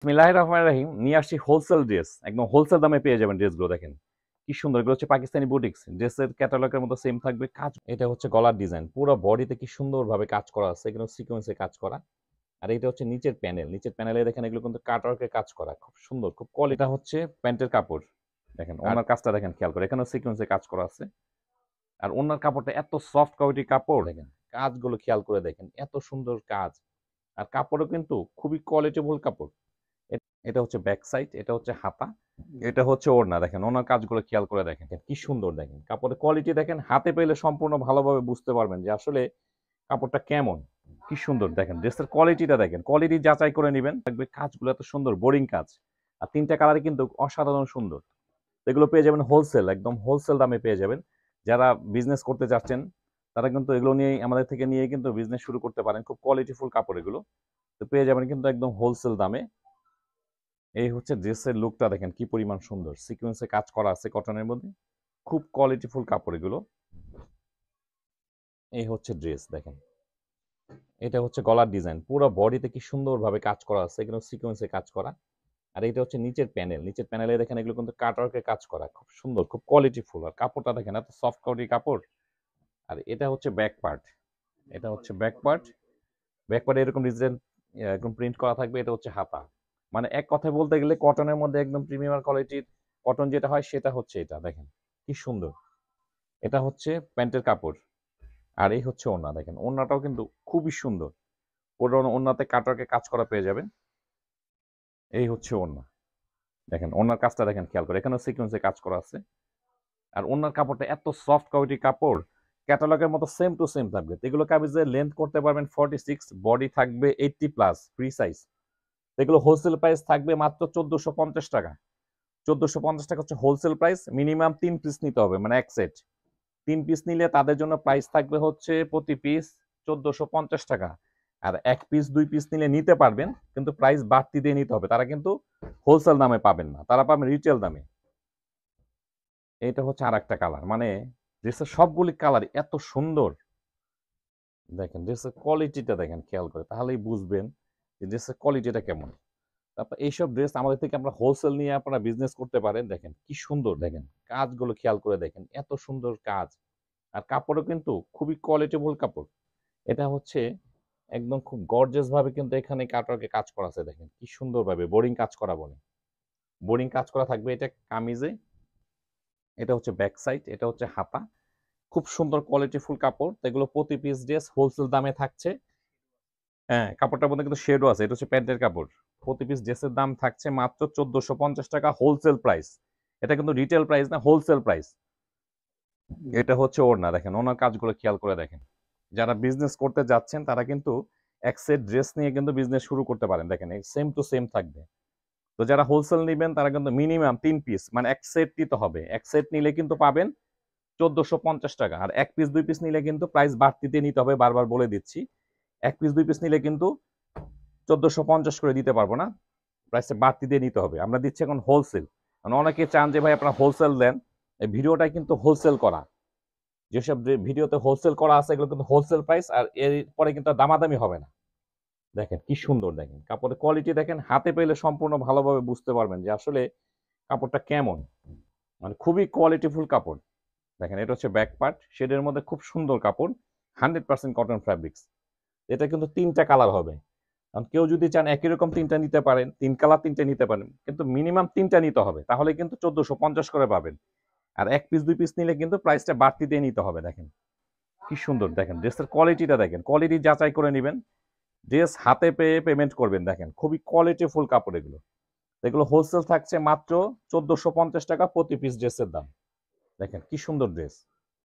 বিসমিল্লাহির রহমানির রহিম। নিয়ে আসছি হোলসেল ড্রেস, একদম হোলসেল দামে পেয়ে যাবেন ড্রেসগুলো। দেখেন কি সুন্দর, এগুলো হচ্ছে পাকিস্তানি বুটিক্স ড্রেসের ক্যাটালগের মতো সেম থাকবে কাজ। এটা হচ্ছে গলার ডিজাইন, পুরো বডিতে কি সুন্দরভাবে কাজ করা আছে, এগুলো সিকোয়েন্সে কাজ করা। আর এটা হচ্ছে নিচের প্যানেল, নিচের প্যানেলে দেখেন এগুলো কিন্তু কাটওয়ার্কের কাজ করা, খুব সুন্দর, খুব কোয়ালিটি। এটা হচ্ছে প্যান্টের কাপড়, দেখেন ওনার কাজটা দেখেন খেয়াল করে, এখানেও সিকোয়েন্সে কাজ করা আছে। আর ওনার কাপড়টা এত সফট কোয়ালিটি কাপড়, দেখেন কাজগুলো খেয়াল করে দেখেন, এত সুন্দর কাজ। আর কাপড়ও কিন্তু খুবই কোয়ালিটিফুল কাপড়। এটা হচ্ছে ব্যাক সাইড, এটা হচ্ছে হাতা, এটা হচ্ছে ওড়না। দেখেন ওনার কাজগুলো খেয়াল করে দেখেন কি সুন্দর, দেখেন কাপড়ের কোয়ালিটি দেখেন, হাতে পেলে সম্পূর্ণ ভালোভাবে বুঝতে পারবেন যে আসলে কাপড়টা কেমন, কি সুন্দর। দেখেন ড্রেসের কোয়ালিটিটা দেখেন, কোয়ালিটি যাচাই করে নেবেন, দেখবে কাজগুলো এত সুন্দর, বোরিং কাজ। আর তিনটা কালারে কিন্তু অসাধারণ সুন্দর। এগুলো পেয়ে যাবেন হোলসেল, একদম হোলসেল দামে পেয়ে যাবেন। যারা বিজনেস করতে চাচ্ছেন তারা কিন্তু এগুলো নিয়ে আমাদের থেকে নিয়ে কিন্তু বিজনেস শুরু করতে পারেন। খুব কোয়ালিটিফুল কাপড় এগুলো, তো পেয়ে যাবেন কিন্তু একদম হোলসেল দামে। এই হচ্ছে ড্রেসের লুকটা, দেখেন কি পরিমাণ সুন্দর, সিকোয়েন্সে কাজ করা আছে কটনের মধ্যে, খুব কোয়ালিটিফুল কাপড় এগুলো। এই হচ্ছে ড্রেস, দেখেন এটা হচ্ছে গলার ডিজাইন, পুরো বডিতে কি সুন্দরভাবে কাজ করা আছে, এগুলো সিকোয়েন্সে কাজ করা। আর এটা হচ্ছে নিচের প্যানেল, নিচের প্যানেলে দেখেন এগুলো কিন্তু কাটওয়ার্কের কাজ করা, খুব সুন্দর, খুব কোয়ালিটিফুল। আর কাপড়টা দেখেন এত সফট কোয়ালিটি কাপড়। আর এটা হচ্ছে ব্যাক পার্ট, এটা হচ্ছে ব্যাক পার্ট। ব্যাক পার্টে এরকম ডিজাইন এরকম প্রিন্ট করা থাকবে। এটা হচ্ছে হাতা। মানে এক কথায় বলতে গেলে কটনের মধ্যে একদম প্রিমিয়াম কোয়ালিটির কটন যেটা হয় সেটা হচ্ছে এটা, দেখেন কি সুন্দর। এটা হচ্ছে প্যান্টের কাপড়। আর এই হচ্ছে ওড়না, দেখেন ওড়নাটাও কিন্তু খুবই সুন্দর, পুরো ওড়নাতে কাটওয়ার্কে কাজ করা পেয়ে যাবেন। এই হচ্ছে ওড়না, দেখেন ওড়নার কাজটা দেখেন খেয়াল করে, এখানেও সিকোয়েন্সে কাজ করা আছে। আর ওড়নার কাপড়টা এত সফট কোয়ালিটির কাপড়, ক্যাটালগের মতো সেম টু সেম থাকবে। এগুলো কামিজের লেন্থ করতে পারবেন 46, বডি থাকবে 80+, ফ্রি সাইজ। এগুলো হোলসেল প্রাইস থাকবে মাত্র 1450 টাকা। 1450 টাকা হচ্ছে হোলসেল প্রাইস। মিনিমাম 3 পিস নিতে হবে, মানে এক সেট। 3 পিস নিলে তাদের জন্য প্রাইস থাকবে হচ্ছে প্রতি পিস 1450 টাকা। আর 1 পিস 2 পিস নিলে নিতে পারবেন, কিন্তু প্রাইস বাড়তি দিয়ে নিতে হবে। তারা কিন্তু হোলসেল দামে পাবেন না, তারা পাবেন রিটেল দামে। এটা হচ্ছে আর একটা কালার, মানে ড্রেসের সবগুলি কালার এত সুন্দর। দেখেন ড্রেসের কোয়ালিটিটা দেখেন খেয়াল করে, তাহলেই বুঝবেন যে ড্রেসের কোয়ালিটিটা কেমন। তারপর এইসব ড্রেস আমাদের থেকে আপনারা হোলসেল নিয়ে আপনারা বিজনেস করতে পারেন। দেখেন কি সুন্দর, দেখেন কাজগুলো খেয়াল করে দেখেন, এত সুন্দর কাজ। আর কাপড়ও কিন্তু খুবই কোয়ালিটিফুল কাপড়। এটা হচ্ছে একদম খুব গর্জিয়াস ভাবে কিন্তু এখানে কাটওয়ার্কে কাজ করা আছে, দেখেন কি সুন্দরভাবে বোরিং কাজ করা বলে, বোরিং কাজ করা থাকবে এটা কামিজে। এটা হচ্ছে ব্যাক সাইড, এটা হচ্ছে হাতা, খুব সুন্দর কোয়ালিটিফুল কাপড়। এগুলো প্রতি পিস ড্রেস হোলসেল দামে থাকছে। হ্যাঁ, কাপড়টার মধ্যে কিন্তু শেডও আছে। এটা হচ্ছে প্যান্টের কাপড়। প্রতি পিস ড্রেসের দাম থাকছে মাত্র 1450 টাকা হোলসেল প্রাইস। এটা কিন্তু রিটেল প্রাইস না, হোলসেল প্রাইস। এটা হচ্ছে ওড়না, দেখেন ওনার কাজগুলো খেয়াল করে দেখেন। যারা বিজনেস করতে যাচ্ছেন তারা কিন্তু এক সেট ড্রেস নিয়ে কিন্তু বিজনেস শুরু করতে পারেন। দেখেন সেম টু সেম থাকবে। তো যারা হোলসেল নেবেন তারা কিন্তু মিনিমাম 3 পিস, মানে এক সেট নিতে হবে। এক সেট নিলে কিন্তু পাবেন 1450 টাকা। আর 1 পিস 2 পিস নিলে কিন্তু প্রাইস বাড়তি দিয়ে নিতে হবে, বারবার বলে দিচ্ছি। 1 পিস 2 পিস নিলে কিন্তু 1450 করে দিতে পারবো না, প্রাইসটা বাড়তি দিয়ে নিতে হবে। আমরা দিচ্ছি এখন হোলসেল। মানে অনেকে চান যে ভাই আপনারা হোলসেল দেন, এই ভিডিওটা কিন্তু হোলসেল করা। যেসব ভিডিওতে হোলসেল করা আছে এগুলো কিন্তু হোলসেল প্রাইস, আর এরপরে কিন্তু দামাদামি হবে না। দেখেন কি সুন্দর, দেখেন কাপড়ের কোয়ালিটি দেখেন, হাতে পেলে সম্পূর্ণ ভালোভাবে বুঝতে পারবেন যে আসলে কাপড়টা কেমন। মানে খুবই কোয়ালিটিফুল কাপড়। দেখেন এটা হচ্ছে ব্যাক পার্ট, শেডের মধ্যে খুব সুন্দর কাপড়, 100% কটন ফ্যাব্রিক্স। এটা কিন্তু তিনটা কালার হবে। কারণ কেউ যদি চান একই রকম তিনটা নিতে পারেন, 3 কালার 3টে নিতে পারেন, কিন্তু মিনিমাম 3টা নিতে হবে, তাহলে কিন্তু 1450 করে পাবেন। আর 1 পিস 2 পিস নিলে কিন্তু প্রাইসটা বাড়তি দিয়ে নিতে হবে। দেখেন কি সুন্দর, দেখেন ড্রেসের কোয়ালিটিটা দেখেন, কোয়ালিটি যাচাই করে নেবেন। ড্রেস হাতে পেয়ে পেমেন্ট করবেন। দেখেন খুবই কোয়ালিটিফুল কাপড় এগুলো। এগুলো হোলসেল থাকছে মাত্র 1450 টাকা প্রতি পিস ড্রেসের দাম। দেখেন কি সুন্দর ড্রেস।